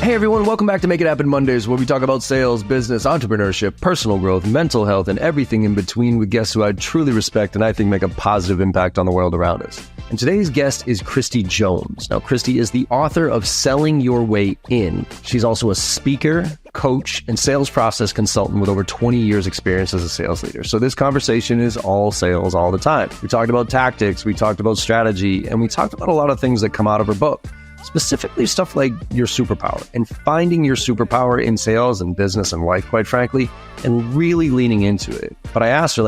Hey everyone, welcome back to Make It Happen Mondays, where we talk about sales, business, entrepreneurship, personal growth, mental health, and everything in between with guests who I truly respect and I think make a positive impact on the world around us. And today's guest is Kristie Jones. Now, Kristie is the author of Selling Your Way In. She's also a speaker, coach, and sales process consultant with over 20 years experience as a sales leader. So this conversation is all sales all the time. We talked about tactics, we talked about strategy, and we talked about a lot of things that come out of her book. Specifically stuff like your superpower and finding your superpower in sales and business and life, quite frankly, and really leaning into it. But I asked her,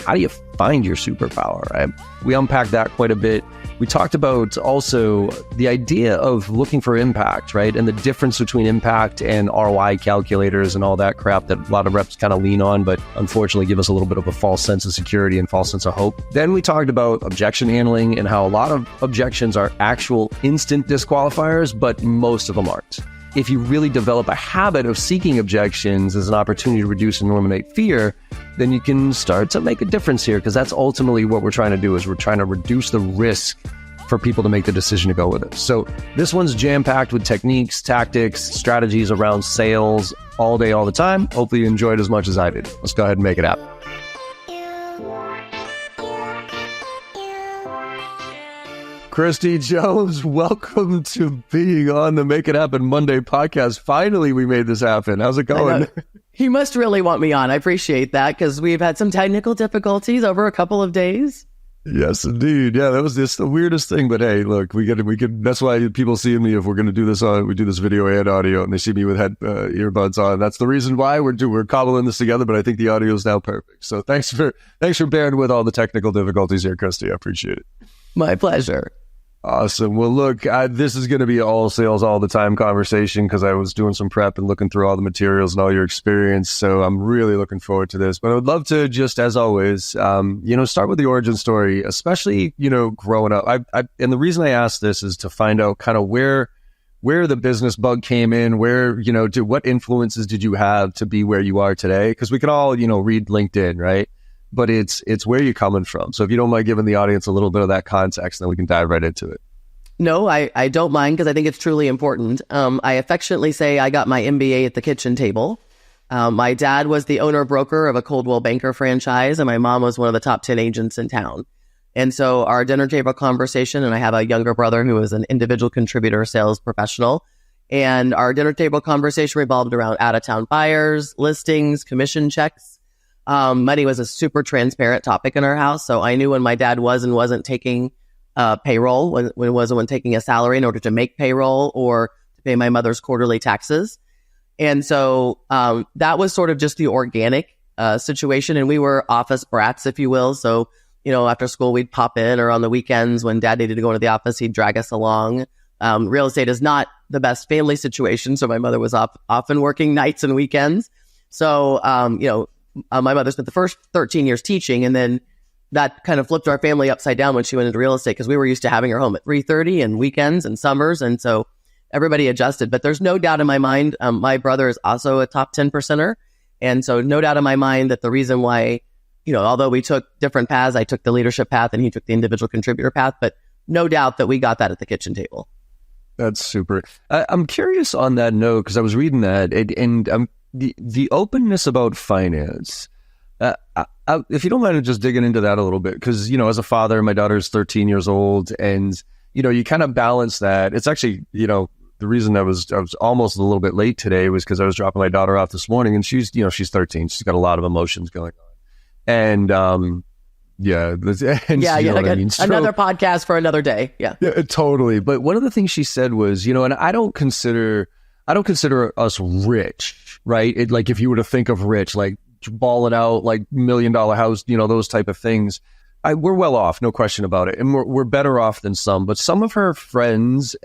how do you find your superpower? Right? We unpacked that quite a bit. We talked about also the idea of looking for impact, right? And the difference between impact and ROI calculators and all that crap that a lot of reps kind of lean on, but unfortunately give us a little bit of a false sense of security and false sense of hope. Then we talked about objection handling and how a lot of objections are actual instant disqualifiers, but most of them aren't. If you really develop a habit of seeking objections as an opportunity to reduce and eliminate fear, then you can start to make a difference here, because that's ultimately what we're trying to do, is we're trying to reduce the risk for people to make the decision to go with it. So this one's jam-packed with techniques, tactics, strategies around sales all day, all the time. Hopefully you enjoyed as much as I did. Let's go ahead and make it happen. Kristie Jones, welcome to being on the Make It Happen Monday podcast. Finally, we made this happen. How's it going? You must really want me on. I appreciate that, because we've had some technical difficulties over a couple of days. Yes, indeed. Yeah, that was just the weirdest thing. But hey, look, we could. That's why people see me, if we're going to do this we do this video and audio, and they see me with earbuds on. That's the reason why we're cobbling this together. But I think the audio is now perfect. So thanks for bearing with all the technical difficulties here, Kristie. I appreciate it. My pleasure. Awesome. Well, look, this is going to be all sales all the time conversation, because I was doing some prep and looking through all the materials and all your experience. So I'm really looking forward to this. But I would love to just, as always, start with the origin story, especially, growing up. And the reason I asked this is to find out kind of where the business bug came in, what influences did you have to be where you are today? Because we can all, read LinkedIn, right? But it's where you're coming from. So if you don't mind giving the audience a little bit of that context, then we can dive right into it. No, I don't mind, because I think it's truly important. I affectionately say I got my MBA at the kitchen table. My dad was the owner-broker of a Coldwell Banker franchise, and my mom was one of the top 10 agents in town. And so our dinner table conversation, and I have a younger brother who is an individual contributor sales professional, and our dinner table conversation revolved around out-of-town buyers, listings, commission checks. Money was a super transparent topic in our house. So I knew when my dad was and wasn't taking payroll, when it wasn't taking a salary in order to make payroll or to pay my mother's quarterly taxes. And so that was sort of just the organic situation. And we were office brats, if you will. So, after school, we'd pop in, or on the weekends when dad needed to go into the office, he'd drag us along. Real estate is not the best family situation. So my mother was often working nights and weekends. So, my mother spent the first 13 years teaching, and then that kind of flipped our family upside down when she went into real estate, because we were used to having her home at 3:30 and weekends and summers. And so everybody adjusted. But there's no doubt in my mind, my brother is also a top 10 percenter. And so no doubt in my mind that the reason why, although we took different paths, I took the leadership path and he took the individual contributor path, but no doubt that we got that at the kitchen table. That's super. I'm curious on that note, because I was reading that, and the openness about finance, if you don't mind just digging into that a little bit, because, as a father, my daughter's 13 years old, and, you kind of balance that. It's actually, the reason I was almost a little bit late today was because I was dropping my daughter off this morning, and she's 13. She's got a lot of emotions going on. And, another podcast for another day. Yeah, totally. But one of the things she said was, and I don't consider us rich, right? If you were to think of rich, like balling out, like $1 million house, those type of things, we're well off, no question about it. And we're better off than some. But some of her friends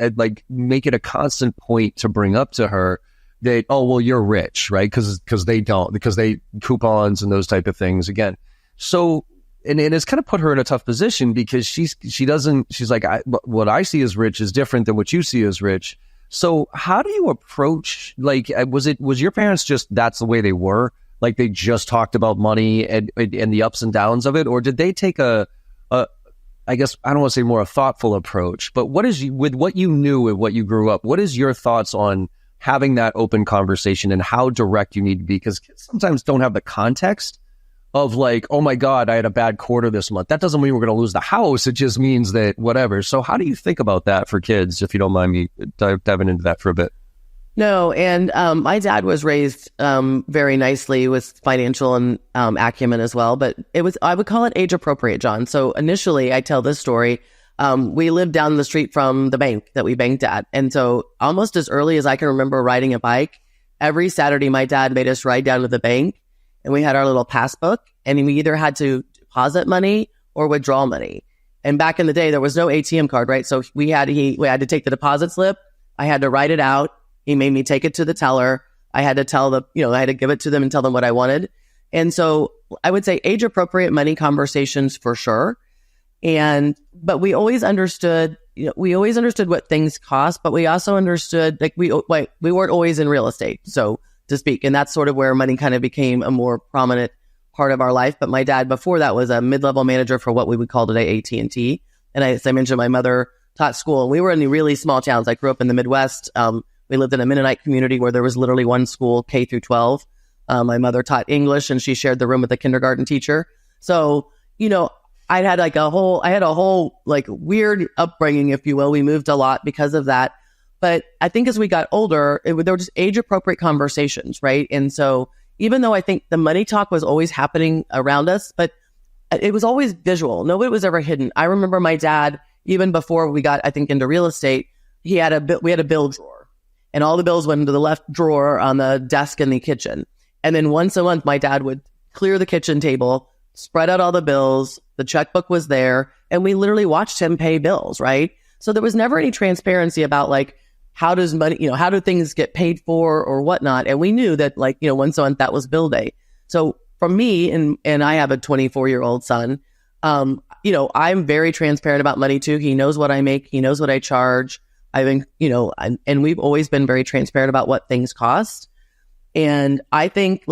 make it a constant point to bring up to her that, oh, well, you're rich, right? Because they coupons and those type of things again. So, and it's kind of put her in a tough position, because she's like, what I see as rich is different than what you see as rich. So how do you approach, was your parents just, that's the way they were? Like they just talked about money and the ups and downs of it? Or did they take I guess, I don't want to say more a thoughtful approach, but with what you knew and what you grew up, what is your thoughts on having that open conversation and how direct you need to be, because kids sometimes don't have the context of like, oh my God, I had a bad quarter this month. That doesn't mean we're going to lose the house. It just means that whatever. So how do you think about that for kids, if you don't mind me diving into that for a bit? No, and my dad was raised very nicely with financial and acumen as well, but I would call it age appropriate, John. So initially, I tell this story, we lived down the street from the bank that we banked at. And so almost as early as I can remember riding a bike, every Saturday, my dad made us ride down to the bank, and we had our little passbook, and we either had to deposit money or withdraw money. And back in the day, there was no ATM card, right? So we had to take the deposit slip. I had to write it out. He made me take it to the teller. I had to I had to give it to them and tell them what I wanted. And so I would say age appropriate money conversations for sure. But we always understood, what things cost, but we also understood we weren't always in real estate, so to speak. And that's sort of where money kind of became a more prominent part of our life. But my dad before that was a mid-level manager for what we would call today AT&T. And as I mentioned, my mother taught school, and we were in the really small towns. I grew up in the Midwest. We lived in a Mennonite community where there was literally one school, K through 12. My mother taught English, and she shared the room with a kindergarten teacher. So, I had a whole weird upbringing, if you will. We moved a lot because of that. But I think as we got older, there were just age appropriate conversations, right? And so even though I think the money talk was always happening around us, but it was always visual. Nobody was ever hidden. I remember my dad, even before we got, I think, into real estate, we had a bill drawer. And all the bills went into the left drawer on the desk in the kitchen. And then once a month, my dad would clear the kitchen table, spread out all the bills. The checkbook was there, and we literally watched him pay bills, right? So there was never any transparency about how does money, how do things get paid for or whatnot. And we knew that once a month, that was bill day. So for me, and I have a 24-year-old son, I'm very transparent about money too. He knows what I make. He knows what I charge. I think, and we've always been very transparent about what things cost. And I think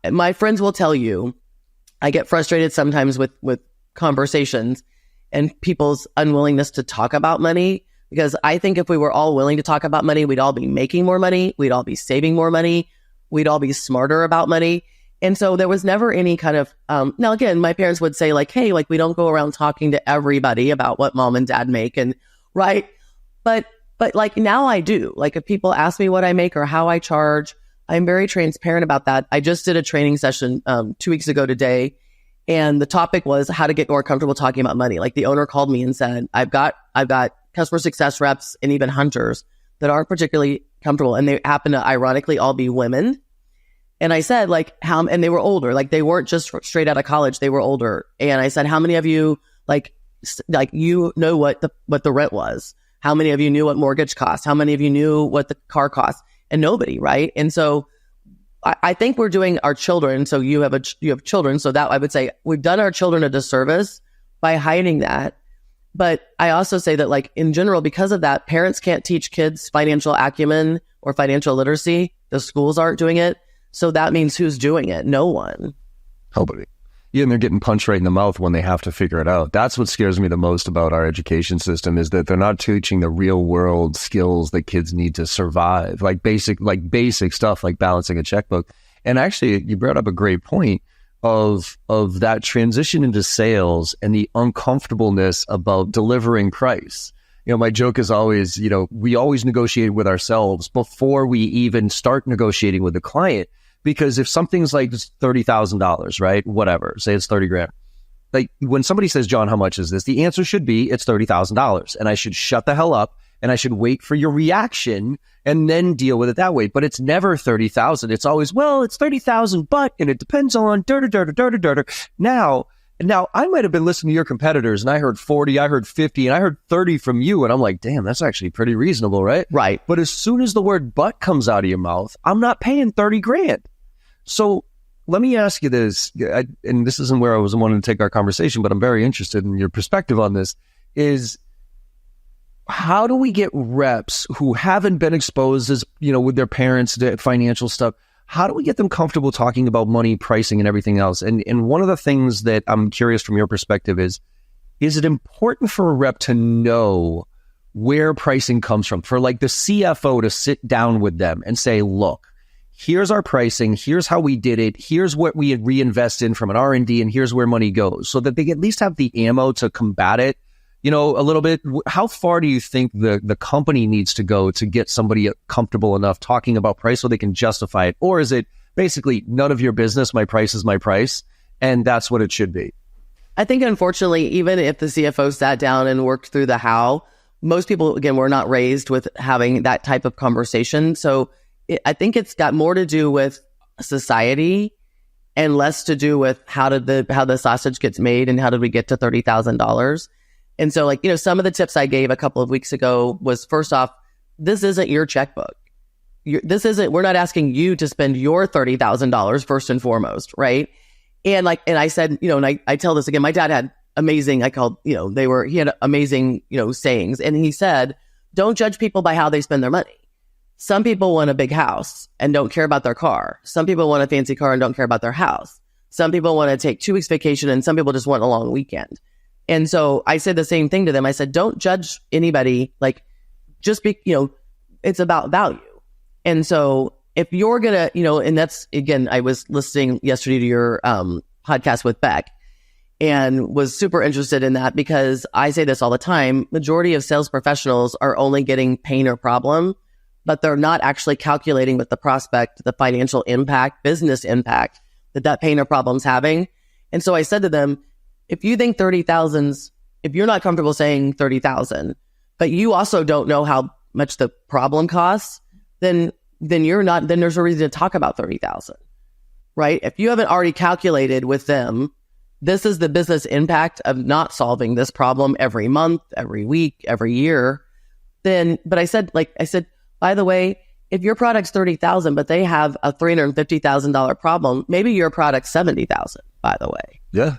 my friends will tell you, I get frustrated sometimes with conversations and people's unwillingness to talk about money, because I think if we were all willing to talk about money, we'd all be making more money. We'd all be saving more money. We'd all be smarter about money. And so there was never any kind of, now again, my parents would say hey, we don't go around talking to everybody about what mom and dad make, and right. But now I do. If people ask me what I make or how I charge, I'm very transparent about that. I just did a training session 2 weeks ago today, and the topic was how to get more comfortable talking about money. The owner called me and said, I've got customer success reps and even hunters that aren't particularly comfortable, and they happen to ironically all be women. And I said how, and they were older, they weren't just straight out of college, they were older. And I said, how many of you what the rent was? How many of you knew what mortgage cost? How many of you knew what the car cost? And nobody, right? And so I think we're doing our children. So you have children. So that I would say we've done our children a disservice by hiding that. But I also say that in general, because of that, parents can't teach kids financial acumen or financial literacy. The schools aren't doing it. So that means who's doing it? No one. Nobody. Yeah, and they're getting punched right in the mouth when they have to figure it out. That's what scares me the most about our education system, is that they're not teaching the real world skills that kids need to survive, basic stuff like balancing a checkbook. And actually, you brought up a great point of that transition into sales and the uncomfortableness about delivering price. My joke is always, we always negotiate with ourselves before we even start negotiating with the client. Because if something's $30,000, right? Whatever, say it's 30 grand. When somebody says, John, how much is this? The answer should be, it's $30,000. And I should shut the hell up, and I should wait for your reaction and then deal with it that way. But it's never 30,000. It's always, well, it's 30,000, but, and it depends on Now I might have been listening to your competitors, and I heard 40, I heard 50, and I heard 30 from you. And I'm like, damn, that's actually pretty reasonable, right? Right. But as soon as the word but comes out of your mouth, I'm not paying 30 grand. So let me ask you this, and this isn't where I was wanting to take our conversation, but I'm very interested in your perspective on this, is how do we get reps who haven't been exposed as, with their parents to financial stuff? How do we get them comfortable talking about money, pricing, and everything else? And one of the things that I'm curious from your perspective is it important for a rep to know where pricing comes from, for like the CFO to sit down with them and say, look, here's our pricing, here's how we did it, here's what we reinvest in from an R&D, and here's where money goes, so that they at least have the ammo to combat it, a little bit. How far do you think the company needs to go to get somebody comfortable enough talking about price so they can justify it? Or is it basically none of your business, my price is my price, and that's what it should be? I think, unfortunately, even if the CFO sat down and worked through the how, most people, again, were not raised with having that type of conversation. So I think it's got more to do with society and less to do with how the sausage gets made and how did we get to $30,000. And so, some of the tips I gave a couple of weeks ago was, first off, this isn't your checkbook. We're not asking you to spend your $30,000 first and foremost, right? And I said, and I tell this again, my dad had amazing, he had amazing, sayings. And he said, don't judge people by how they spend their money. Some people want a big house and don't care about their car. Some people want a fancy car and don't care about their house. Some people want to take 2 weeks vacation, and some people just want a long weekend. And so I said the same thing to them. I said, don't judge anybody. It's about value. And so if you're going to, and that's, again, I was listening yesterday to your podcast with Beck and was super interested in that, because I say this all the time. Majority of sales professionals are only getting pain or problem, but they're not actually calculating with the prospect the financial impact, business impact that pain or problem's having. And so I said to them, if you think 30,000's, if you're not comfortable saying 30,000, but you also don't know how much the problem costs, then there's a reason to talk about 30,000, right? If you haven't already calculated with them, this is the business impact of not solving this problem every month, every week, every year, but I said, by the way, if your product's 30,000, but they have a $350,000 problem, maybe your product's 70,000, by the way. Yeah.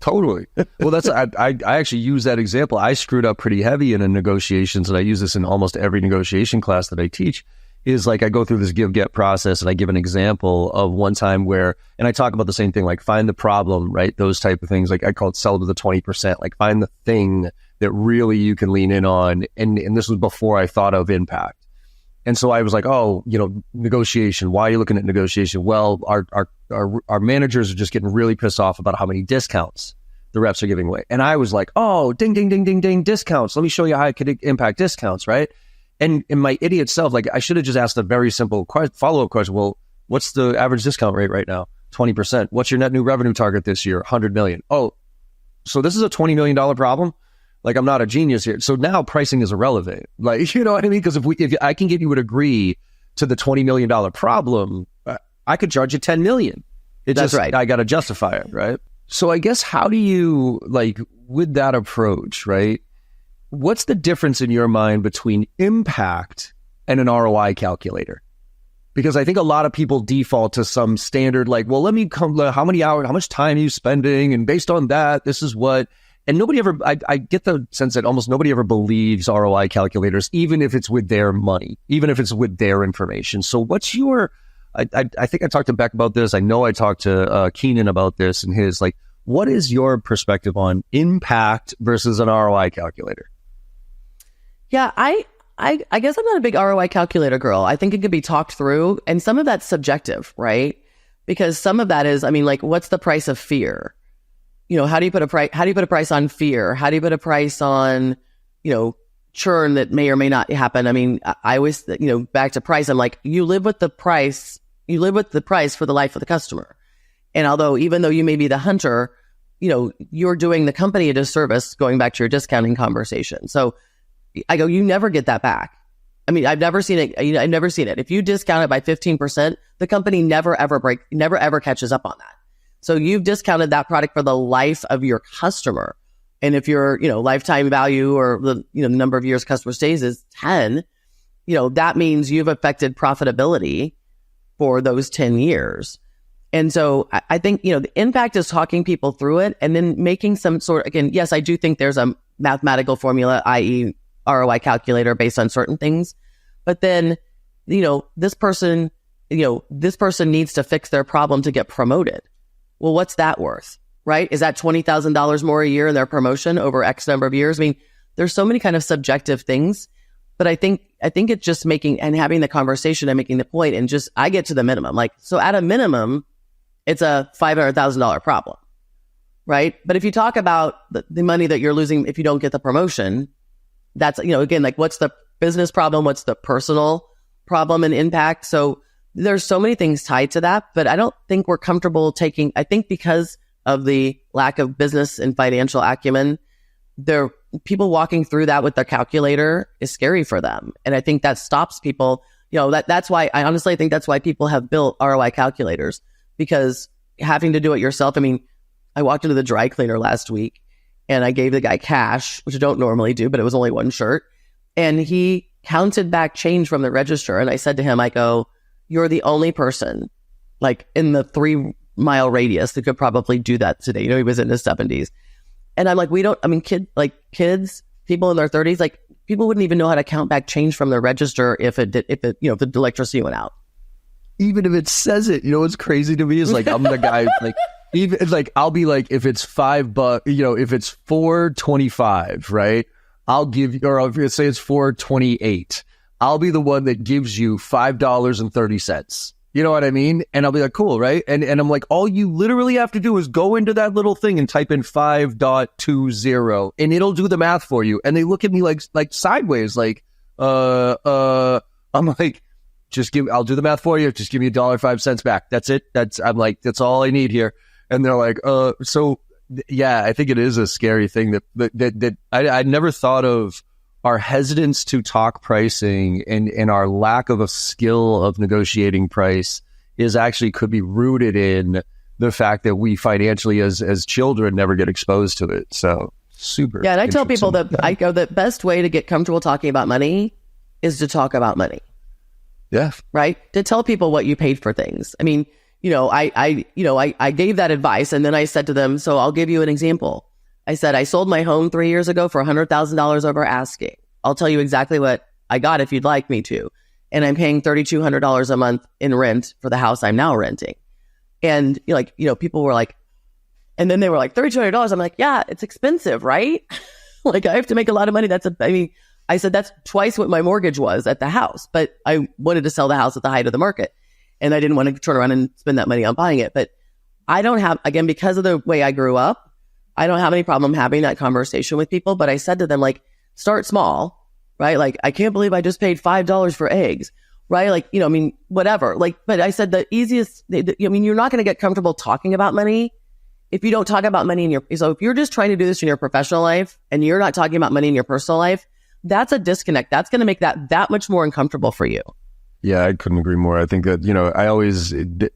Totally. Well, that's I actually use that example. I screwed up pretty heavy in negotiations, and I use this in almost every negotiation class that I teach. Is I go through this give-get process, and I give an example of one time where, and I talk about the same thing, find the problem, right? Those type of things. I call it sell to the 20%. Find the thing that really you can lean in on. And this was before I thought of impact. And so I was like, negotiation. Why are you looking at negotiation? Well, our managers are just getting really pissed off about how many discounts the reps are giving away. And I was like, oh, ding, ding, ding, ding, ding, discounts. Let me show you how I could impact discounts, right? And in my idiot self, I should have just asked a very simple follow-up question. Well, what's the average discount rate right now? 20%. What's your net new revenue target this year? 100 million. Oh, so this is a $20 million problem? I'm not a genius here. So now pricing is irrelevant. You know what I mean? Because if I can get you to agree to the $20 million problem, I could charge you $10 million. That's right. I got to justify it, right? So I guess how do you, with that approach, right? What's the difference in your mind between impact and an ROI calculator? Because I think a lot of people default to some standard, well, let me come, how many hours, how much time are you spending? And based on that, this is what... And nobody ever, I get the sense that almost nobody ever believes ROI calculators, even if it's with their money, even if it's with their information. So what's your, I think I talked to Beck about this. I know I talked to Keenan about this and his, what is your perspective on impact versus an ROI calculator? Yeah, I guess I'm not a big ROI calculator girl. I think it could be talked through, and some of that's subjective, right? Because some of that is, what's the price of fear? How do you put a price? How do you put a price on fear? How do you put a price on, churn that may or may not happen? I always, back to price. I'm like, you live with the price for the life of the customer. And even though you may be the hunter, you're doing the company a disservice, going back to your discounting conversation. So I go, you never get that back. I've never seen it. I've never seen it. If you discount it by 15%, the company never ever catches up on that. So you've discounted that product for the life of your customer. And if your, lifetime value or the number of years customer stays is 10, that means you've affected profitability for those 10 years. And so I think, the impact is talking people through it and then making some sort, again, yes, I do think there's a mathematical formula, i.e. ROI calculator based on certain things. But then, this person needs to fix their problem to get promoted. Well, what's that worth, right? Is that $20,000 more a year in their promotion over X number of years? there's so many kind of subjective things, but I think it's just making and having the conversation and making the point, and just, I get to the minimum. Like, so at a minimum, it's a $500,000 problem, right? But if you talk about the money that you're losing if you don't get the promotion, that's, again, like, what's the business problem? What's the personal problem and impact? So there's so many things tied to that, but I don't think we're comfortable taking, I think because of the lack of business and financial acumen, people walking through that with their calculator is scary for them. And I think that stops people, that's why I honestly think that's why people have built ROI calculators, because having to do it yourself. I mean, I walked into the dry cleaner last week and I gave the guy cash, which I don't normally do, but it was only one shirt. And he counted back change from the register. And I said to him, I go, you're the only person like in the 3-mile radius that could probably do that today. He was in his 70s. And I'm like, kids, people in their 30s, like, people wouldn't even know how to count back change from the register if the electricity went out. Even if it says it, what's crazy to me is like, I'm the guy, like, even it's like, I'll be like, if it's $5, if it's $4.25, right? I'll give you, or if you say it's $4.28, I'll be the one that gives you $5.30. You know what I mean? And I'll be like, cool, right? And I'm like, all you literally have to do is go into that little thing and type in 5.20 and it'll do the math for you. And they look at me like sideways, like, I'm like, I'll do the math for you. Just give me $1.05 back. That's it. I'm like, that's all I need here. And they're like, so yeah, I think it is a scary thing that I never thought of. Our hesitance to talk pricing and our lack of a skill of negotiating price could be rooted in the fact that we financially as children never get exposed to it. So super. Yeah. And I tell people that the best way to get comfortable talking about money is to talk about money. Yeah. Right. To tell people what you paid for things. I mean, I gave that advice and then I said to them, so I'll give you an example. I said, I sold my home 3 years ago for $100,000 over asking. I'll tell you exactly what I got if you'd like me to. And I'm paying $3,200 a month in rent for the house I'm now renting. And people were like, and then they were like, $3,200. I'm like, yeah, it's expensive, right? Like, I have to make a lot of money. I said, that's twice what my mortgage was at the house, but I wanted to sell the house at the height of the market. And I didn't want to turn around and spend that money on buying it. But I don't have, again, because of the way I grew up, I don't have any problem having that conversation with people. But I said to them, like, start small, right? Like, I can't believe I just paid $5 for eggs, right? Like, whatever. Like, but I said the easiest, you're not going to get comfortable talking about money if you don't talk about money so if you're just trying to do this in your professional life and you're not talking about money in your personal life, that's a disconnect. That's going to make that much more uncomfortable for you. Yeah, I couldn't agree more. I think that,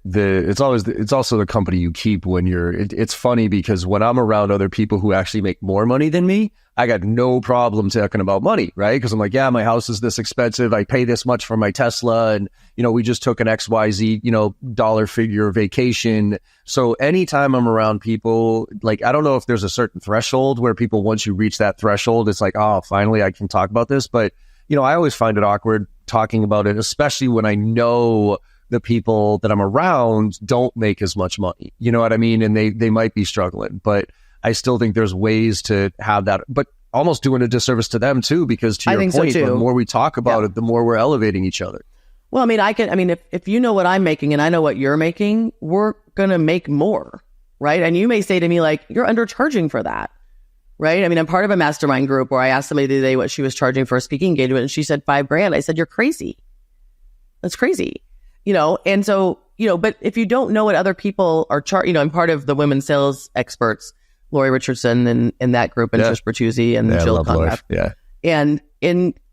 it's also the company you keep when it's funny because when I'm around other people who actually make more money than me, I got no problem talking about money, right? Because I'm like, yeah, my house is this expensive. I pay this much for my Tesla. And, we just took an XYZ, dollar figure vacation. So anytime I'm around people, like, I don't know if there's a certain threshold where people, once you reach that threshold, it's like, oh, finally I can talk about this. But, I always find it awkward talking about it, especially when I know the people that I'm around don't make as much money. You know what I mean? And they might be struggling, but I still think there's ways to have that, but almost doing a disservice to them too, because to your point, the more we talk about it, the more we're elevating each other. Well, if you know what I'm making and I know what you're making, we're going to make more, right? And you may say to me, like, you're undercharging for that. Right. I'm part of a mastermind group where I asked somebody the other day what she was charging for a speaking engagement. And she said $5,000. I said, you're crazy. That's crazy. And so, but if you don't know what other people are charging, I'm part of the women sales experts, Lori Richardson and that group, and Trish Bertuzzi and Jill Conrad. Yeah. And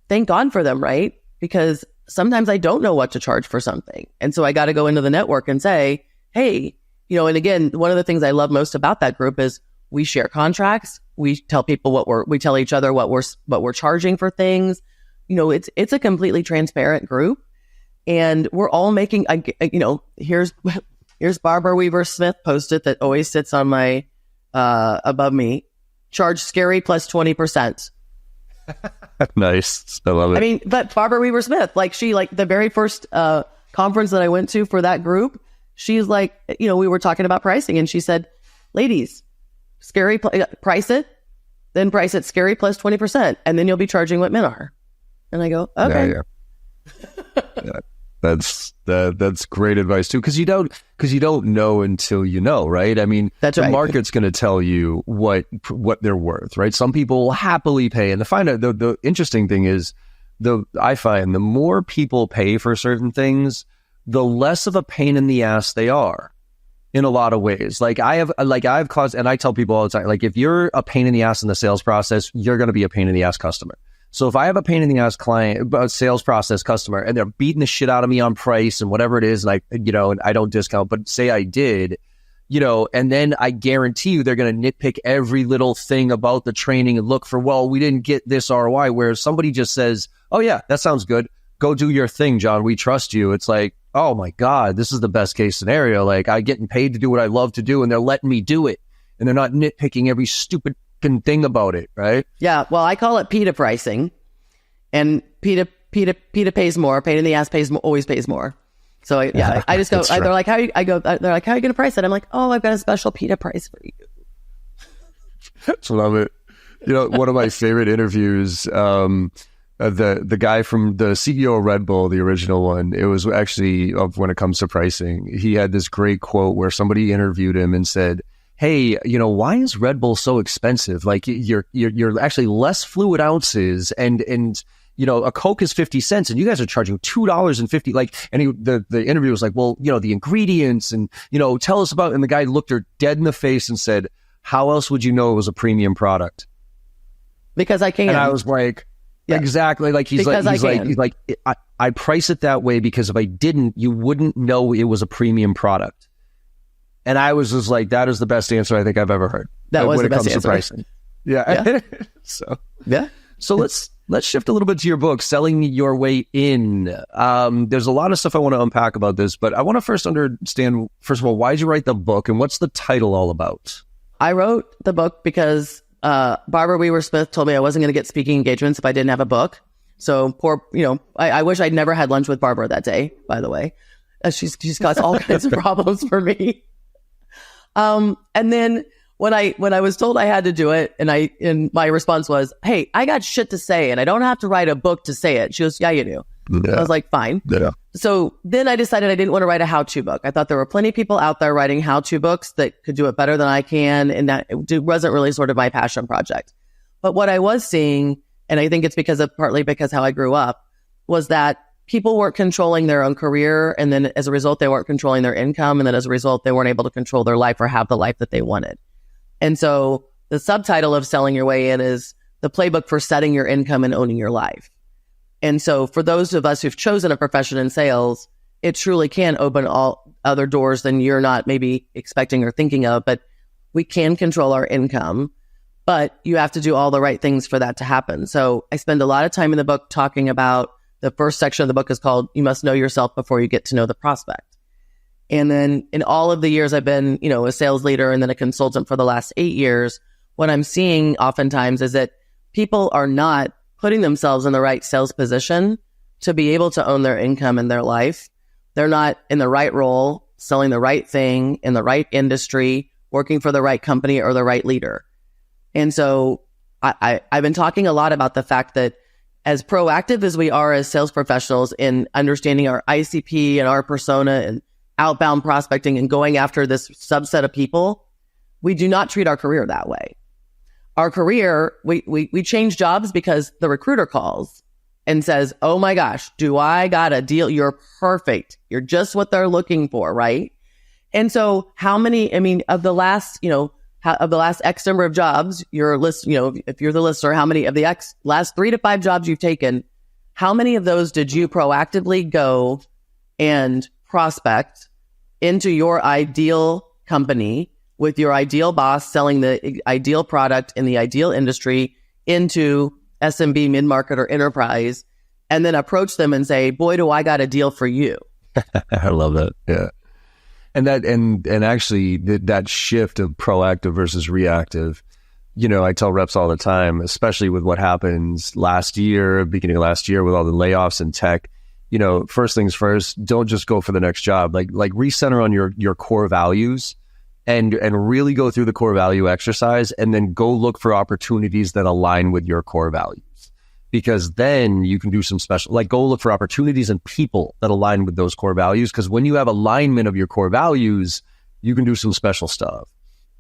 thank God for them. Right. Because sometimes I don't know what to charge for something. And so I got to go into the network and say, hey, and again, one of the things I love most about that group is we share contracts. We tell people we tell each other what we're charging for things. It's a completely transparent group, and we're all making. Here's Barbara Weaver Smith post-it that always sits on my above me. Charge scary plus 20%. Nice, I love it. But Barbara Weaver Smith, the very first conference that I went to for that group, she's like, we were talking about pricing, and she said, "Ladies, scary, price it. then price it scary plus 20%, and then you'll be charging what men are. And I go, okay. Yeah. That's great advice too, because you don't know until you know, right? I mean, that's the right. market's going to tell you what they're worth, right? Some people will happily pay, and the interesting thing is, I find the more people pay for certain things, the less of a pain in the ass they are. In a lot of ways, I've caused, and I tell people all the time, like, if you're a pain in the ass in the sales process, you're going to be a pain in the ass customer. So if I have a pain in the ass sales process customer, and they're beating the shit out of me on price and whatever it is, and I don't discount, but say I did, and then I guarantee you they're going to nitpick every little thing about the training and look for, well, we didn't get this ROI, whereas somebody just says, oh yeah, that sounds good. Go do your thing, John. We trust you. It's like, oh my God, this is the best case scenario. Like, I'm getting paid to do what I love to do, and they're letting me do it. And they're not nitpicking every stupid thing about it, right? Yeah, well, I call it PETA pricing. And PETA pays more. Pain in the ass always pays more. So I just go, they're like, how are you going to price it? I'm like, oh, I've got a special PETA price for you. That's love it. One of my favorite interviews, the guy from the CEO of Red Bull, the original one, it was actually when it comes to pricing, he had this great quote where somebody interviewed him and said, hey, why is Red Bull so expensive? Like, you're actually less fluid ounces, and a Coke is 50 cents and you guys are charging $2.50. Like, and the interview was like, well, the ingredients and, tell us about, and the guy looked her dead in the face and said, how else would you know it was a premium product? Because I can. And I was like, yeah. Exactly. Like, he's like, I price it that way because if I didn't, you wouldn't know it was a premium product. And I was just like, that is the best answer I think I've ever heard. That was when the it best comes answer. to pricing. Yeah. So let's shift a little bit to your book, Selling Your Way In. There's a lot of stuff I want to unpack about this, but I want to first understand, first of all, why did you write the book and what's the title all about? I wrote the book because Barbara Weaver Smith told me I wasn't going to get speaking engagements if I didn't have a book. So I wish I'd never had lunch with Barbara that day, by the way. She's caused all kinds of problems for me. And then when I was told I had to do it, and my response was, hey, I got shit to say and I don't have to write a book to say it. She goes, yeah, you do. Yeah. I was like, fine. Yeah. So then I decided I didn't want to write a how-to book. I thought there were plenty of people out there writing how-to books that could do it better than I can. And that it wasn't really sort of my passion project. But what I was seeing, and I think it's partly because how I grew up, was that people weren't controlling their own career. And then as a result, they weren't controlling their income. And then as a result, they weren't able to control their life or have the life that they wanted. And so the subtitle of Selling Your Way In is the playbook for setting your income and owning your life. And so for those of us who've chosen a profession in sales, it truly can open all other doors than you're not maybe expecting or thinking of, but we can control our income, but you have to do all the right things for that to happen. So I spend a lot of time in the book talking about, the first section of the book is called You Must Know Yourself Before You Get to Know the Prospect. And then in all of the years I've been, a sales leader and then a consultant for the last 8 years, what I'm seeing oftentimes is that people are not putting themselves in the right sales position to be able to own their income and their life. They're not in the right role, selling the right thing in the right industry, working for the right company or the right leader. And so I've been talking a lot about the fact that as proactive as we are as sales professionals in understanding our ICP and our persona and outbound prospecting and going after this subset of people, we do not treat our career that way. Our career, we change jobs because the recruiter calls and says, oh my gosh, do I got a deal? You're perfect. You're just what they're looking for, right? And so how many, of the last, of the last X number of jobs, your list, if you're the listener, how many of the last 3 to 5 jobs you've taken, how many of those did you proactively go and prospect into your ideal company with your ideal boss selling the ideal product in the ideal industry into SMB, mid-market, or enterprise, and then approach them and say, boy, do I got a deal for you. I love that. Yeah. And actually that shift of proactive versus reactive, I tell reps all the time, especially with what happens beginning of last year with all the layoffs in tech, first things first, don't just go for the next job, like recenter on your core values and really go through the core value exercise, and then go look for opportunities that align with your core values. Because then you can do some special, like go look for opportunities and people that align with those core values. Because when you have alignment of your core values, you can do some special stuff.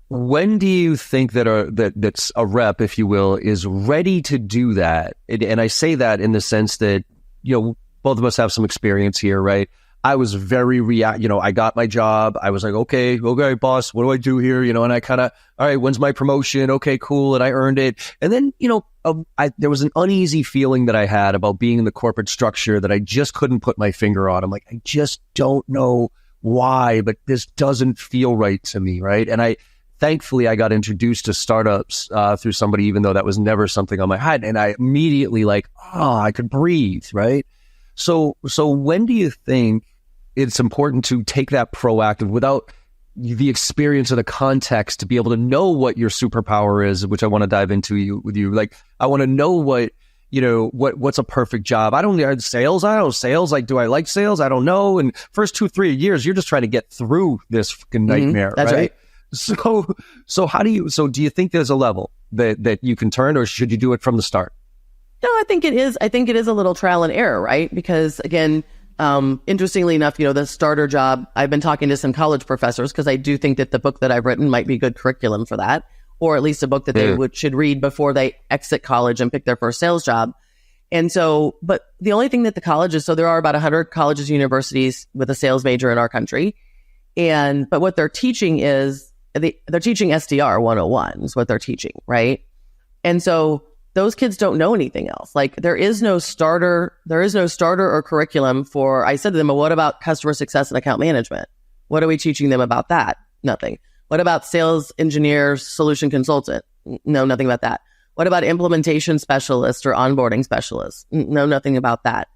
When do you think that's a rep, if you will, is ready to do that? And I say that in the sense that, both of us have some experience here, right? I was very I got my job. I was like, okay, boss, what do I do here? And I kind of, all right, when's my promotion? Okay, cool. And I earned it. And then, there was an uneasy feeling that I had about being in the corporate structure that I just couldn't put my finger on. I'm like, I just don't know why, but this doesn't feel right to me, right? And thankfully, I got introduced to startups through somebody, even though that was never something on my head. And I immediately I could breathe, right? So when do you think it's important to take that proactive without the experience or the context to be able to know what your superpower is, which I want to dive into with you. Like, I want to know what's a perfect job. I don't know sales. Like, do I like sales? I don't know. And first 2-3 years, you're just trying to get through this fucking nightmare. That's right. So do you think there's a level that you can turn, or should you do it from the start? No, I think it is a little trial and error, right? Because again, interestingly enough, the starter job, I've been talking to some college professors because I do think that the book that I've written might be good curriculum for that, or at least a book that they should read before they exit college and pick their first sales job. And so, but the only thing that the colleges, so there are about 100 colleges, universities with a sales major in our country. But what they're teaching is, they're teaching SDR 101 is what they're teaching, right? And so those kids don't know anything else. Like, there is no starter or curriculum for, I said to them, well, what about customer success and account management? What are we teaching them about that? Nothing. What about sales engineer, solution consultant? No, nothing about that. What about implementation specialist or onboarding specialist? No, nothing about that.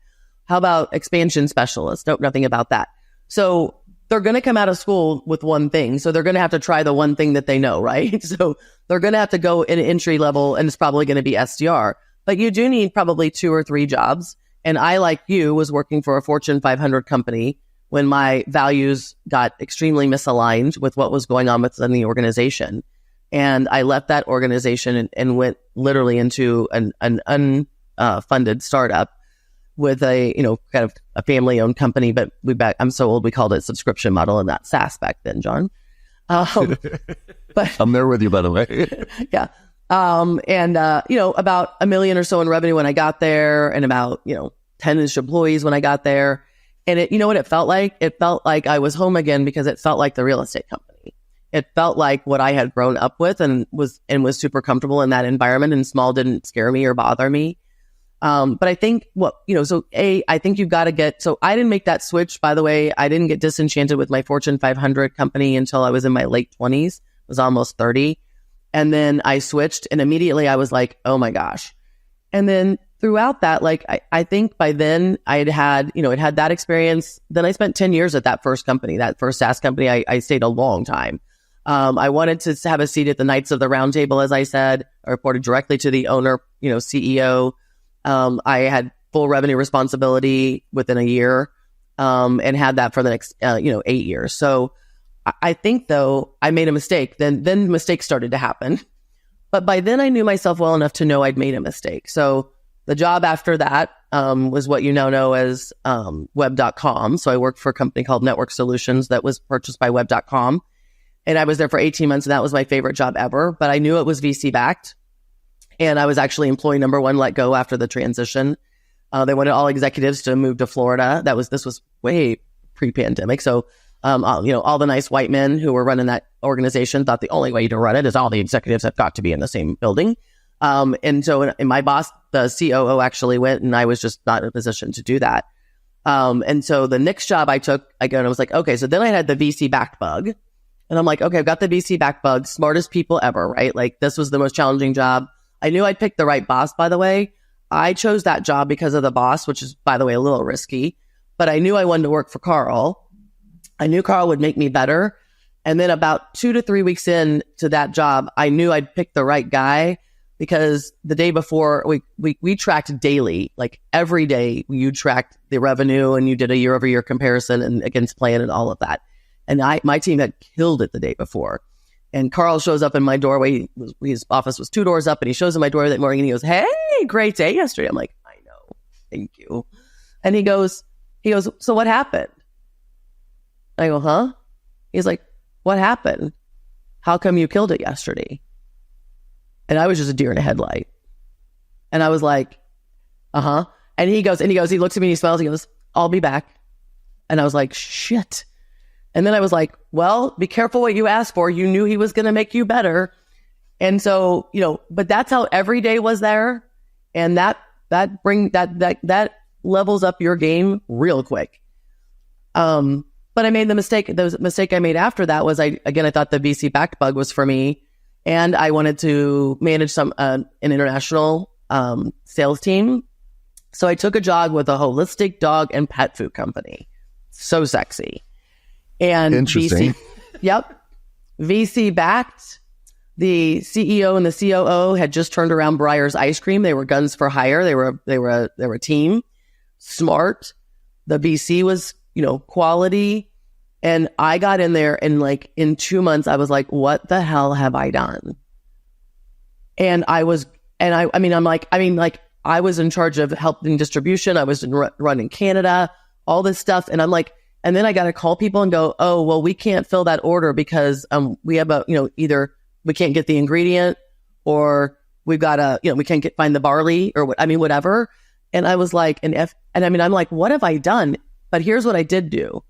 How about expansion specialist? Nope, nothing about that. So they're going to come out of school with one thing. So they're going to have to try the one thing that they know, right? So they're going to have to go in entry level, and it's probably going to be SDR. But you do need probably 2 or 3 jobs. And I, like you, was working for a Fortune 500 company when my values got extremely misaligned with what was going on within the organization. And I left that organization and went literally into an unfunded startup with a, kind of a family-owned company, but I'm so old, we called it subscription model and not SaaS back then, John. But I'm there with you, by the way. Yeah. About $1 million or so in revenue when I got there, and about, 10-ish employees when I got there. And it, what it felt like? It felt like I was home again, because it felt like the real estate company. It felt like what I had grown up with and was super comfortable in that environment, and small didn't scare me or bother me. But I think I think you've got to so I didn't make that switch, by the way. I didn't get disenchanted with my Fortune 500 company until I was in my late 20s, was almost 30. And then I switched, and immediately I was like, oh my gosh. And then throughout that, I think by then it had that experience. Then I spent 10 years at that first company, that first SaaS company. I stayed a long time. I wanted to have a seat at the Knights of the Round Table, as I said. I reported directly to the owner, CEO. I had full revenue responsibility within a year, and had that for the next, 8 years. So I think, though, I made a mistake. Then mistakes started to happen. But by then I knew myself well enough to know I'd made a mistake. So the job after that, was what you now know as, web.com. So I worked for a company called Network Solutions that was purchased by web.com. And I was there for 18 months, and that was my favorite job ever. But I knew it was VC backed. And I was actually employee number 1 let go after the transition. They wanted all executives to move to Florida. This was way pre-pandemic. So, all the nice white men who were running that organization thought the only way to run it is all the executives have got to be in the same building. And my boss, the COO, actually went, and I was just not in a position to do that. And so the next job I took, again, I was like, okay, so then I had the VC backed bug. And I'm like, okay, I've got the VC backed bug, smartest people ever, right? Like, this was the most challenging job. I knew I'd picked the right boss, by the way. I chose that job because of the boss, which is, by the way, a little risky. But I knew I wanted to work for Carl. I knew Carl would make me better. And then about 2 to 3 weeks into that job, I knew I'd picked the right guy, because the day before we tracked daily, like every day you tracked the revenue, and you did a year over year comparison and against plan and all of that. And my team had killed it the day before. And Carl shows up in my doorway. His office was 2 doors up, and he shows in my door that morning and he goes, "Hey, great day yesterday." I'm like, "I know. Thank you." And he goes, "So what happened?" I go, "Huh?" He's like, "What happened? How come you killed it yesterday?" And I was just a deer in a headlight. And I was like, "Uh-huh." And he looks at me and he smiles. He goes, "I'll be back." And I was like, "Shit." And then I was like, "Well, be careful what you ask for. You knew he was going to make you better." And so, but that's how every day was there. And that levels up your game real quick. But I made the mistake I made after that was I thought the VC backed bug was for me. And I wanted to manage an international sales team. So I took a job with a holistic dog and pet food company. So sexy. And interesting. VC backed. The CEO and the COO had just turned around Breyer's ice cream. They were guns for hire. They were a team. Smart. The VC was, quality. And I got in there and in 2 months, I was like, what the hell have I done? And I was in charge of helping distribution. I was running Canada, all this stuff. And I'm like, and then I got to call people and go, "Oh, well, we can't fill that order because we have either we can't get the ingredient or we've got to, we can't find the barley or whatever." And I was like, I'm like, what have I done? But here's what I did do.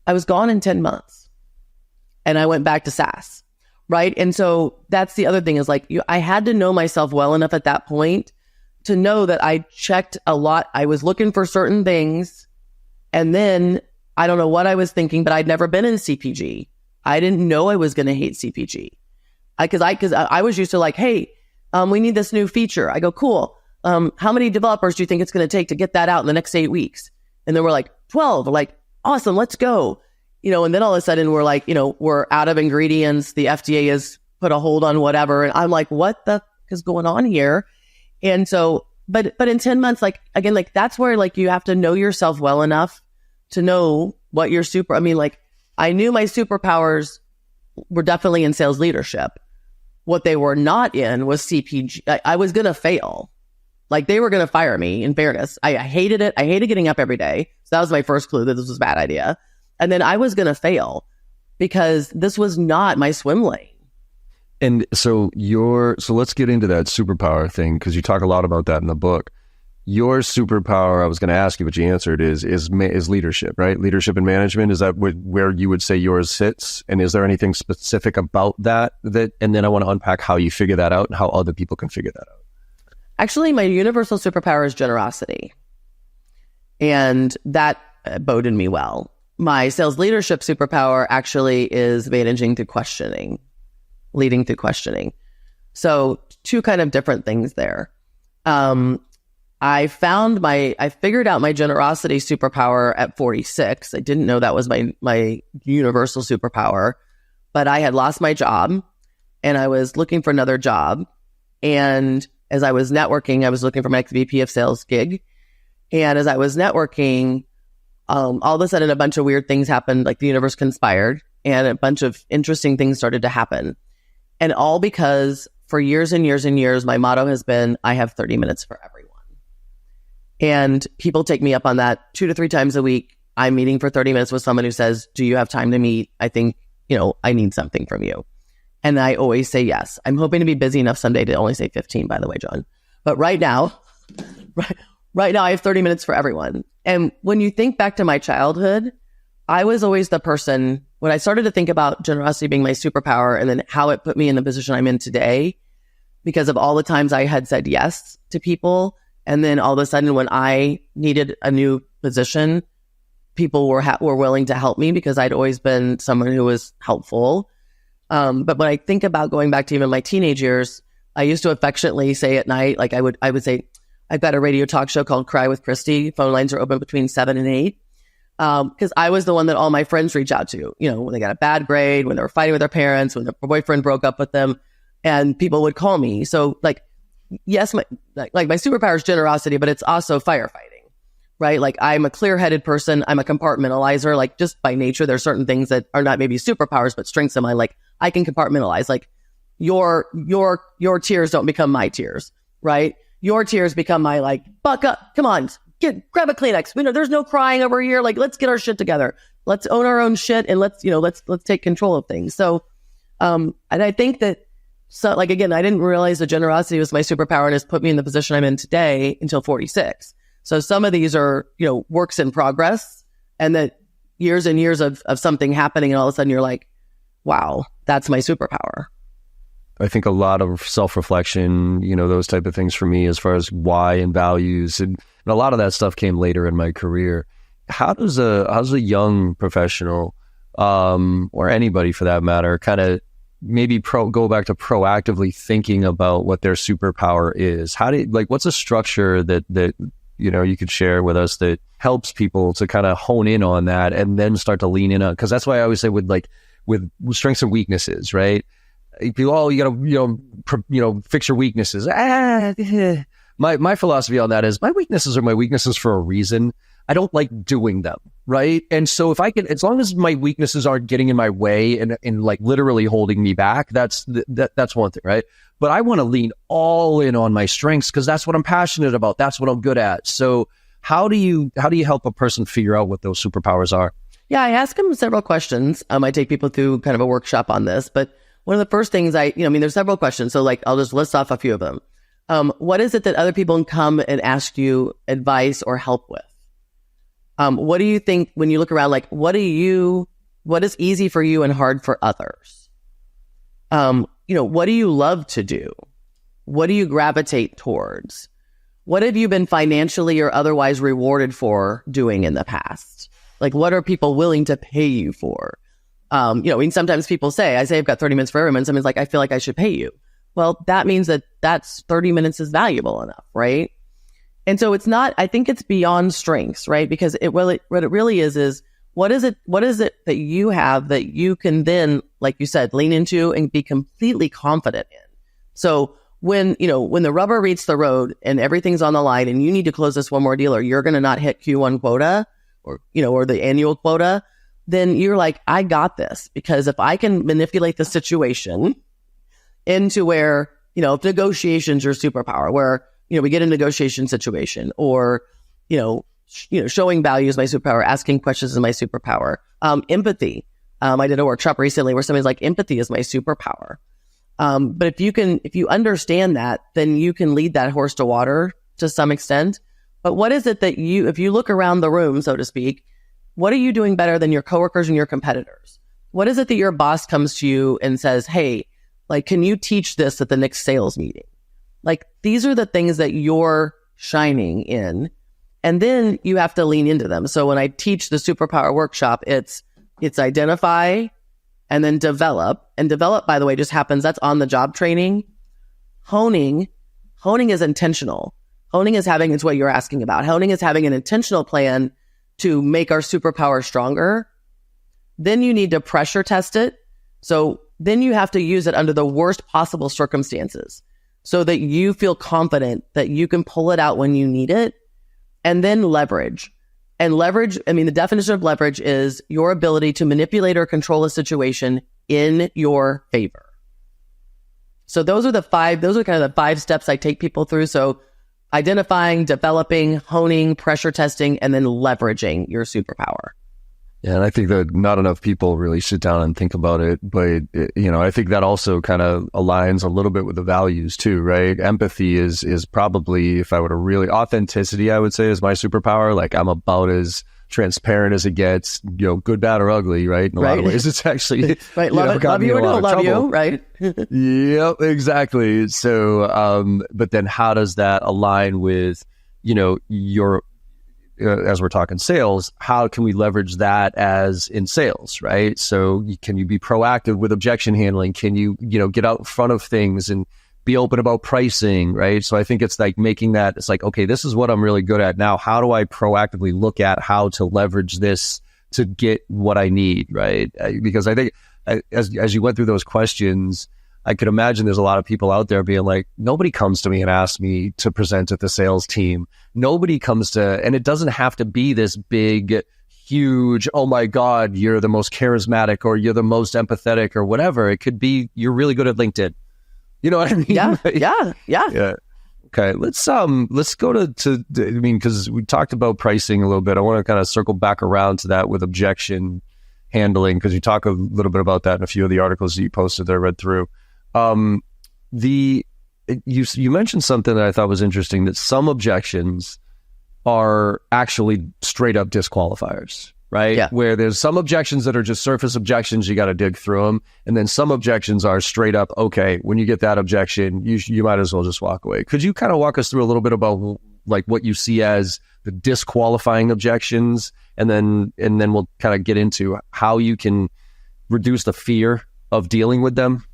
I was gone in 10 months and I went back to SaaS. Right. And so that's the other thing is I had to know myself well enough at that point to know that I checked a lot. I was looking for certain things. And then I don't know what I was thinking, but I'd never been in CPG. I didn't know I was going to hate CPG. Because I was used to hey, we need this new feature. I go, cool. How many developers do you think it's going to take to get that out in the next 8 weeks? And then we're 12. We're awesome, let's go. And then all of a sudden we're we're out of ingredients. The FDA has put a hold on whatever. And I'm like, what the is going on here? And so, but in 10 months, that's where you have to know yourself well enough to know what your I knew my superpowers were definitely in sales leadership. What they were not in was CPG. I was going to fail. They were going to fire me, in fairness. I hated it. I hated getting up every day. So that was my first clue that this was a bad idea. And then I was going to fail because this was not my swim lane. And so let's get into that superpower thing, because you talk a lot about that in the book. Your superpower, I was going to ask you, but you answered, is leadership, right? Leadership and management. Is that where you would say yours sits? And is there anything specific about that? And then I want to unpack how you figure that out and how other people can figure that out. Actually, my universal superpower is generosity. And that boded me well. My sales leadership superpower actually is managing through questioning, leading through questioning. So 2 kind of different things there. I figured out my generosity superpower at 46. I didn't know that was my universal superpower, but I had lost my job and I was looking for another job. And as I was networking, I was looking for my next VP of sales gig. And as I was networking, all of a sudden a bunch of weird things happened, the universe conspired and a bunch of interesting things started to happen. And all because for years and years and years, my motto has been, I have 30 minutes for everyone. And people take me up on that 2 to 3 times a week. I'm meeting for 30 minutes with someone who says, do you have time to meet? I think, I need something from you. And I always say yes. I'm hoping to be busy enough someday to only say 15, by the way, John. But right now I have 30 minutes for everyone. And when you think back to my childhood, I was always the person, when I started to think about generosity being my superpower and then how it put me in the position I'm in today, because of all the times I had said yes to people. And then all of a sudden when I needed a new position, people were willing to help me because I'd always been someone who was helpful. But when I think about going back to even my teenage years, I used to affectionately say at night, I would say, I've got a radio talk show called Cry with Kristie. Phone lines are open between 7 and 8. Because I was the one that all my friends reach out to, when they got a bad grade, when they were fighting with their parents, when their boyfriend broke up with them, and people would call me. So yes, my superpower is generosity, but it's also firefighting, right? Like I'm a clear-headed person. I'm a compartmentalizer. Like just by nature, there's certain things that are not maybe superpowers, but strengths of mine. Like I can compartmentalize. Like your tears don't become my tears, right? Your tears become my like, buck up, come on, grab a Kleenex. There's no crying over here. Like let's get our shit together. Let's own our own shit and let's take control of things. So, and I think that, so like, again, I didn't realize that generosity was my superpower and has put me in the position I'm in today until 46. So some of these are, works in progress, and that years and years of something happening, and all of a sudden you're like, wow, that's my superpower. I think a lot of self-reflection, those type of things for me as far as why and values, and a lot of that stuff came later in my career. How does a young professional, or anybody for that matter, kind of maybe go back to proactively thinking about what their superpower is? What's a structure that you could share with us that helps people to kind of hone in on that and then start to lean in on? Because that's why I always say with strengths and weaknesses, right? People, you gotta fix your weaknesses. My philosophy on that is my weaknesses are my weaknesses for a reason. I don't like doing them, right? And so if I can, as long as my weaknesses aren't getting in my way and like literally holding me back, that's one thing, right? But I want to lean all in on my strengths because that's what I'm passionate about. That's what I'm good at. So how do you help a person figure out what those superpowers are? Yeah, I ask them several questions. I take people through kind of a workshop on this, but one of the first things there's several questions. So like, I'll just list off a few of them. What is it that other people can come and ask you advice or help with? What do you think when you look around, like, what is easy for you and hard for others? What do you love to do? What do you gravitate towards? What have you been financially or otherwise rewarded for doing in the past? Like, what are people willing to pay you for? Sometimes people say, I've got 30 minutes for everyone. Someone's like, I feel like I should pay you. Well, that means that's 30 minutes is valuable enough, right? And so it's not, I think it's beyond strengths, right? Because what it really is what is it that you have that you can then, like you said, lean into and be completely confident in? So when the rubber meets the road and everything's on the line and you need to close this one more deal, or you're going to not hit Q1 quota or the annual quota, then you're like, I got this. Because if I can manipulate the situation into where, if negotiations are superpower, where, we get a negotiation situation, or, showing value is my superpower, asking questions is my superpower. Empathy. I did a workshop recently where somebody's like, empathy is my superpower. But if you understand that, then you can lead that horse to water to some extent. But what is it that if you look around the room, so to speak, what are you doing better than your coworkers and your competitors? What is it that your boss comes to you and says, hey, like, can you teach this at the next sales meeting? Like, these are the things that you're shining in, and then you have to lean into them. So when I teach the superpower workshop, it's identify and then develop. And develop, by the way, just happens. That's on the job training. Honing is intentional. Honing is it's what you're asking about. Honing is having an intentional plan to make our superpower stronger. Then you need to pressure test it. So then you have to use it under the worst possible circumstances so that you feel confident that you can pull it out when you need it. And then leverage. And leverage, the definition of leverage is your ability to manipulate or control a situation in your favor. So those are kind of the 5 steps I take people through. So identifying, developing, honing, pressure testing, and then leveraging your superpower. Yeah, and I think that not enough people really sit down and think about it. But, I think that also kind of aligns a little bit with the values too, right? Empathy is probably, if I were to really, authenticity, I would say, is my superpower. Like, I'm about as transparent as it gets, good, bad, or ugly, right? In a lot of ways, it's actually, right. Love you or don't love you, right? Yep, exactly. So, but then how does that align with, your, as we're talking sales, how can we leverage that as in sales, right? So can you be proactive with objection handling? Can you, get out in front of things and be open about pricing, right? So I think it's like making that, it's like, okay, this is what I'm really good at now. How do I proactively look at how to leverage this to get what I need, right? Because I think as you went through those questions, I could imagine there's a lot of people out there being like, nobody comes to me and asks me to present at the sales team. Nobody comes to, and it doesn't have to be this big, huge, oh my God, you're the most charismatic or you're the most empathetic or whatever. It could be, you're really good at LinkedIn. You know what I mean? Yeah. Okay, let's go to I mean, because we talked about pricing a little bit. I want to kind of circle back around to that with objection handling, because you talk a little bit about that in a few of the articles that you posted that I read through. You mentioned something that I thought was interesting, that some objections are actually straight up disqualifiers, right? Yeah. Where there's some objections that are just surface objections, you got to dig through them. And then some objections are straight up, okay, when you get that objection, you might as well just walk away. Could you kind of walk us through a little bit about like what you see as the disqualifying objections? And then we'll kind of get into how you can reduce the fear of dealing with them.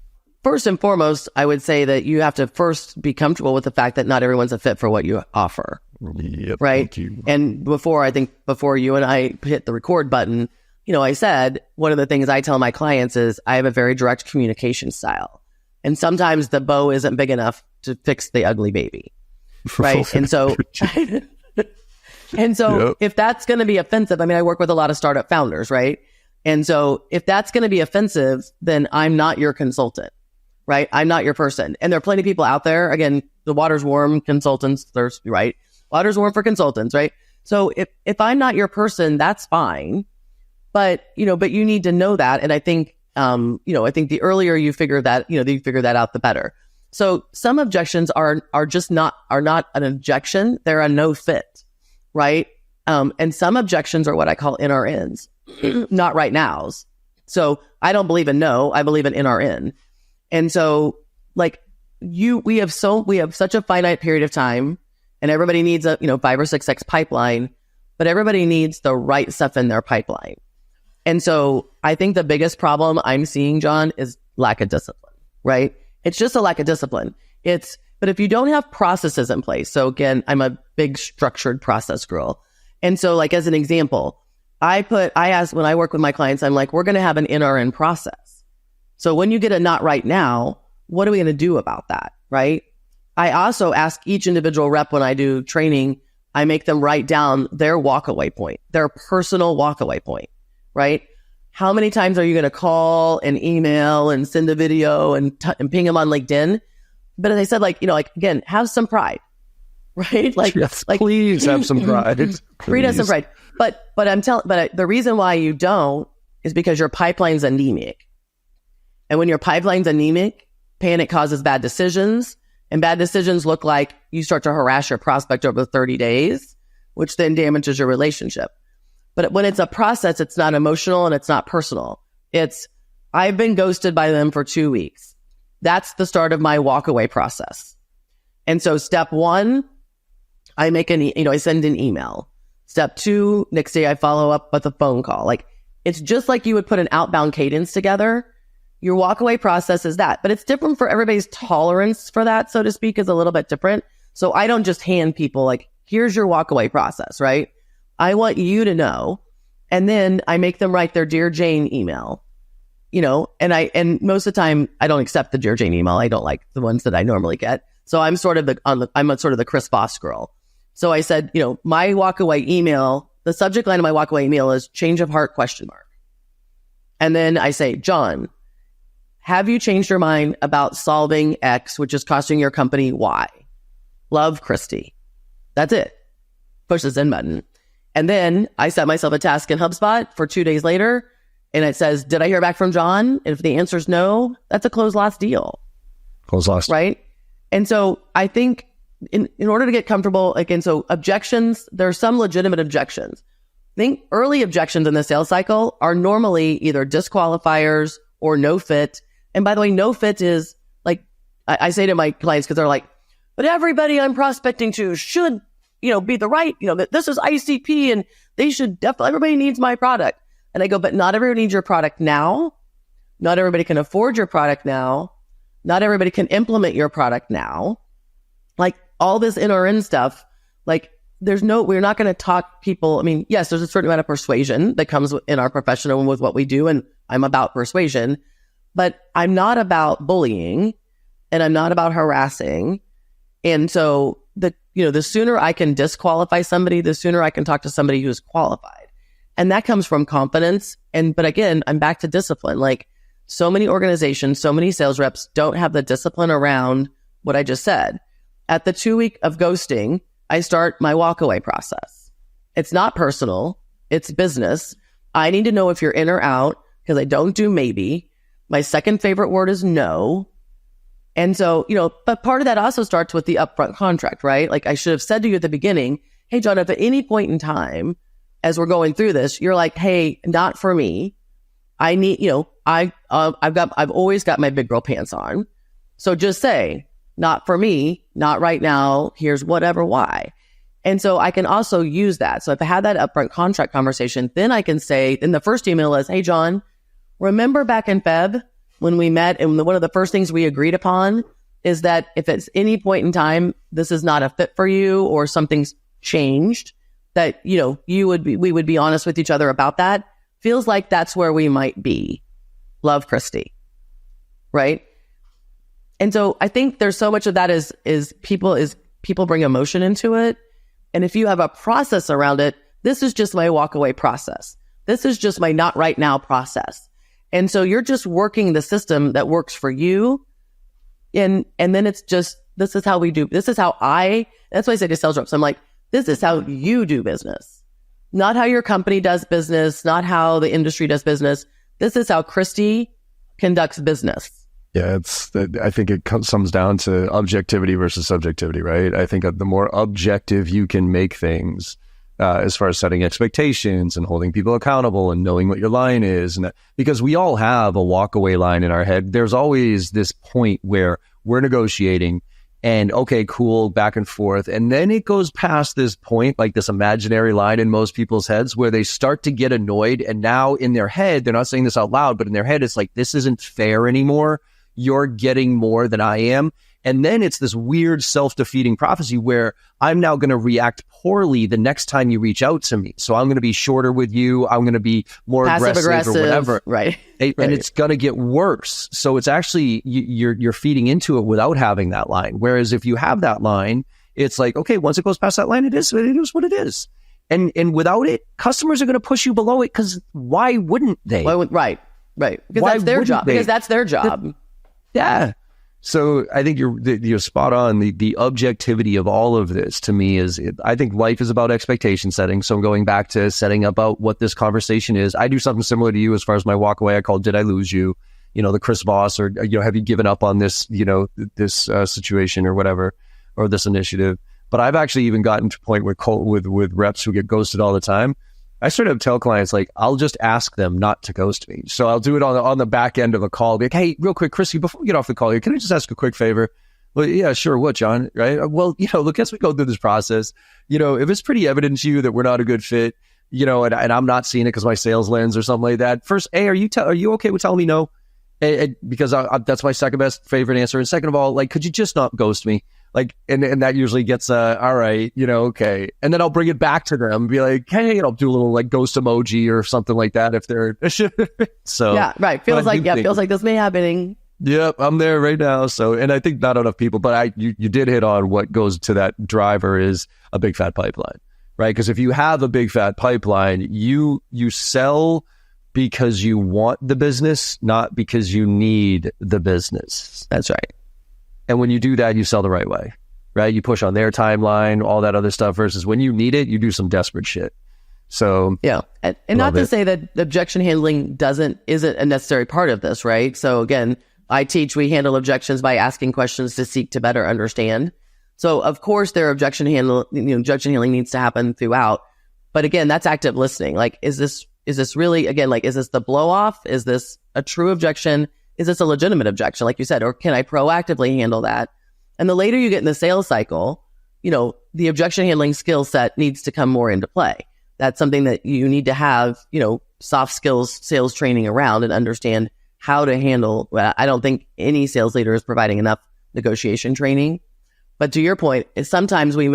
First and foremost, I would say that you have to first be comfortable with the fact that not everyone's a fit for what you offer. Yep, right. Thank you. And before you and I hit the record button, I said, one of the things I tell my clients is I have a very direct communication style. And sometimes the bow isn't big enough to fix the ugly baby. Right. And so, Yep. If that's going to be offensive, I mean, I work with a lot of startup founders, right? And so if that's going to be offensive, then I'm not your consultant, right? I'm not your person. And there are plenty of people out there. Again, the water's warm consultants, right? Water's warm for consultants, right? So if I'm not your person, that's fine. But you need to know that. And I think, I think the earlier you figure that, you figure that out, the better. So some objections are not an objection. They're a no fit, right? And some objections are what I call NRNs, not right nows. So I don't believe in no, I believe in NRN. And so like we have such a finite period of time, and everybody needs a 5 or 6x pipeline, but everybody needs the right stuff in their pipeline. And so I think the biggest problem I'm seeing, John, is lack of discipline, right? It's just a lack of discipline. But if you don't have processes in place, so again, I'm a big structured process girl. And so like, as an example, I ask when I work with my clients, I'm like, we're going to have an NRN process. So when you get a not right now, what are we going to do about that? Right. I also ask each individual rep when I do training, I make them write down their walkaway point, their personal walkaway point, right? How many times are you going to call and email and send a video and ping them on LinkedIn? But as I said, again, have some pride, right? Yes, please have some pride. Please have some pride. But the reason why you don't is because your pipeline's anemic. And when your pipeline's anemic, panic causes bad decisions. And bad decisions look like you start to harass your prospect over 30 days, which then damages your relationship. But when it's a process, it's not emotional and it's not personal. It's, I've been ghosted by them for 2 weeks. That's the start of my walkaway process. And so step 1, I send an email. Step 2, next day I follow up with a phone call. Like, it's just like you would put an outbound cadence together. Your walkaway process is that, but it's different for everybody's tolerance for that, so to speak, is a little bit different. So I don't just hand people like, here's your walkaway process, right? I want you to know. And then I make them write their Dear Jane email, and most of the time I don't accept the Dear Jane email. I don't like the ones that I normally get. So I'm sort of the Chris Voss girl. So I said, my walkaway email, the subject line of my walkaway email is change of heart ? And then I say, John, have you changed your mind about solving X, which is costing your company Y? Love, Kristie. That's it. Push the send button. And then I set myself a task in HubSpot for 2 days later, and it says, did I hear back from John? And if the answer is no, that's a closed lost deal. Closed lost. Right? And so I think in order to get comfortable, again, so objections, there are some legitimate objections. I think early objections in the sales cycle are normally either disqualifiers or no fit. And by the way, no fit is like, I say to my clients, because they're like, but everybody I'm prospecting to should, be the right, that this is ICP and they should definitely, everybody needs my product. And I go, but not everybody needs your product now. Not everybody can afford your product now. Not everybody can implement your product now. Like all this NRN stuff, like we're not going to talk people. I mean, yes, there's a certain amount of persuasion that comes in our profession and with what we do. And I'm about persuasion. but I'm not about bullying and I'm not about harassing. And so the sooner I can disqualify somebody, the sooner I can talk to somebody who's qualified. And that comes from confidence. But again, I'm back to discipline. Like so many organizations, so many sales reps don't have the discipline around what I just said. At the 2 week of ghosting, I start my walkaway process. It's not personal. It's business. I need to know if you're in or out because I don't do maybe. My second favorite word is no. And so, but part of that also starts with the upfront contract, right? Like I should have said to you at the beginning, hey, John, if at any point in time, as we're going through this, you're like, hey, not for me. I need, I've always got my big girl pants on. So just say, not for me, not right now. Here's whatever, why. And so I can also use that. So if I had that upfront contract conversation, then I can say, then the first email is, hey, John, remember back in Feb when we met and one of the first things we agreed upon is that if at any point in time, this is not a fit for you or something's changed, that, we would be honest with each other about that. Feels like that's where we might be. Love, Kristie. Right? And so I think there's so much of that is people bring emotion into it. And if you have a process around it, this is just my walkaway process. This is just my not right now process. And so you're just working the system that works for you. And then it's just, this is how we do. This is how that's why I say to sales reps, I'm like, this is how you do business, not how your company does business, not how the industry does business. This is how Kristie conducts business. Yeah, I think it comes down to objectivity versus subjectivity, right? I think the more objective you can make things, as far as setting expectations and holding people accountable and knowing what your line is, because we all have a walkaway line in our head. There's always this point where we're negotiating and okay, cool, back and forth. And then it goes past this point, like this imaginary line in most people's heads where they start to get annoyed. And now in their head, they're not saying this out loud, but in their head, it's like, this isn't fair anymore. You're getting more than I am. And then it's this weird self-defeating prophecy where I'm now going to react poorly the next time you reach out to me. So I'm going to be shorter with you. I'm going to be more aggressive or whatever. Right. And it's going to get worse. So it's actually, you're feeding into it without having that line. Whereas if you have that line, it's like, okay, once it goes past that line, it is what it is. And without it, customers are going to push you below it because why wouldn't they? Right. Because that's their job. Because that's their job. Yeah. So I think you're spot on. The objectivity of all of this to me I think life is about expectation setting. So I'm going back to setting about what this conversation is. I do something similar to you as far as my walkaway. I call Did I Lose You? The Chris Voss or, have you given up on this, this situation or whatever, or this initiative? But I've actually even gotten to a point with reps who get ghosted all the time. I sort of tell clients, like, I'll just ask them not to ghost me. So I'll do it on the back end of a call. Be like, hey, real quick, Kristie, before we get off the call here, can I just ask a quick favor? Well, yeah, sure. What, John? Right? Well, look, as we go through this process, if it's pretty evident to you that we're not a good fit, and I'm not seeing it because my sales lens or something like that. First, A, are you okay with telling me no? Because that's my second best favorite answer. And second of all, like, could you just not ghost me? Like, and that usually gets, all right, okay. And then I'll bring it back to them and be like, hey, I'll do a little like ghost emoji or something like that if they're, so. Yeah, right. Feels like this may happening. Yep, I'm there right now. So, and I think not enough people, but you did hit on what goes to that driver is a big fat pipeline, right? Because if you have a big fat pipeline, you sell because you want the business, not because you need the business. That's right. And when you do that, you sell the right way, right? You push on their timeline, all that other stuff, versus when you need it, you do some desperate shit. So yeah, and not to say that objection handling isn't a necessary part of this, right? So again, we handle objections by asking questions to seek to better understand. So of course, their objection handling needs to happen throughout. But again, that's active listening. Like, is this really, again, like, is this the blow off? Is this a true objection? Is this a legitimate objection, like you said, or can I proactively handle that? And the later you get in the sales cycle, the objection handling skill set needs to come more into play. That's something that you need to have, soft skills, sales training around and understand how to handle. I don't think any sales leader is providing enough negotiation training. But to your point, is sometimes we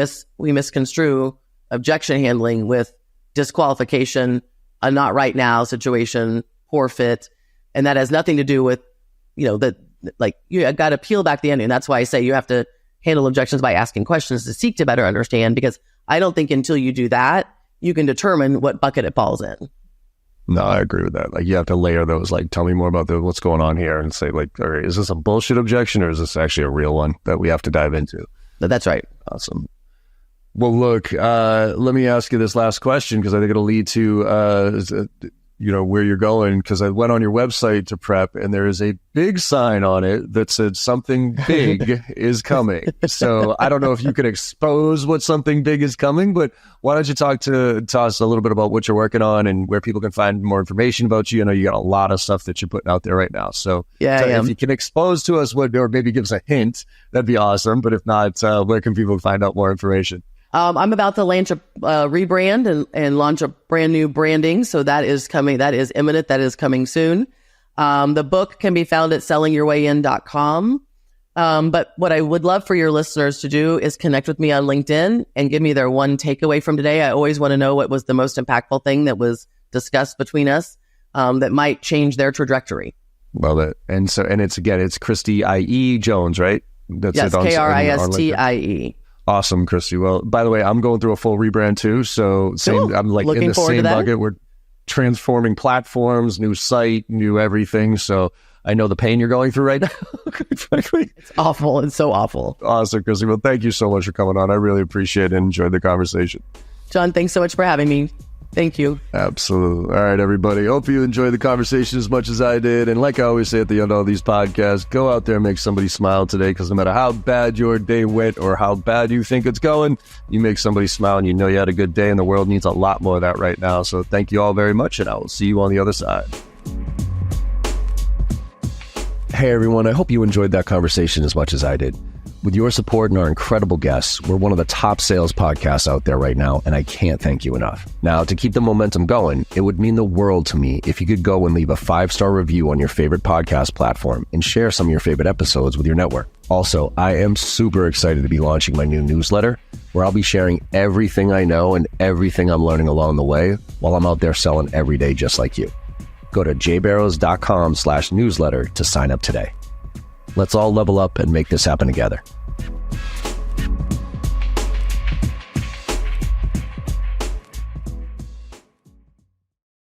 misconstrue objection handling with disqualification, a not right now situation, poor fit. And that has nothing to do with that like you got to peel back the onion. That's why I say you have to handle objections by asking questions to seek to better understand, because I don't think until you do that, you can determine what bucket it falls in. No, I agree with that. Like, you have to layer those, like, tell me more about what's going on here, and say, like, all right, is this a bullshit objection, or is this actually a real one that we have to dive into? That's right. Awesome. Well, look, let me ask you this last question, because I think it'll lead to, where you're going, because I went on your website to prep, and there is a big sign on it that said something big is coming. So I don't know if you could expose what something big is coming, but why don't you talk to us a little bit about what you're working on and where people can find more information about you? I know you got a lot of stuff that you're putting out there right now. So if you can expose to us or maybe give us a hint, that'd be awesome. But if not, where can people find out more information? I'm about to launch a rebrand and launch a brand new branding. So that is coming. That is imminent. That is coming soon. The book can be found at sellingyourwayin.com. But what I would love for your listeners to do is connect with me on LinkedIn and give me their one takeaway from today. I always want to know what was the most impactful thing that was discussed between us that might change their trajectory. Love it. And it's Kristie I.E. Jones, right? That's yes, Kristie. Awesome, Kristie. Well, by the way, I'm going through a full rebrand too. So cool. I'm like Looking in the same bucket. We're transforming platforms, new site, new everything. So I know the pain you're going through right now. It's awful. It's so awful. Awesome, Kristie. Well, thank you so much for coming on. I really appreciate it and enjoyed the conversation. John, thanks so much for having me. Thank you. Absolutely. All right, everybody. Hope you enjoyed the conversation as much as I did. And like I always say at the end of all these podcasts, go out there and make somebody smile today, because no matter how bad your day went or how bad you think it's going, you make somebody smile and you know you had a good day, and the world needs a lot more of that right now. So thank you all very much, and I will see you on the other side. Hey, everyone. I hope you enjoyed that conversation as much as I did. With your support and our incredible guests, we're one of the top sales podcasts out there right now, and I can't thank you enough. Now, to keep the momentum going, it would mean the world to me if you could go and leave a 5-star review on your favorite podcast platform and share some of your favorite episodes with your network. Also, I am super excited to be launching my new newsletter, where I'll be sharing everything I know and everything I'm learning along the way while I'm out there selling every day just like you. Go to jbarrows.com/newsletter to sign up today. Let's all level up and make this happen together.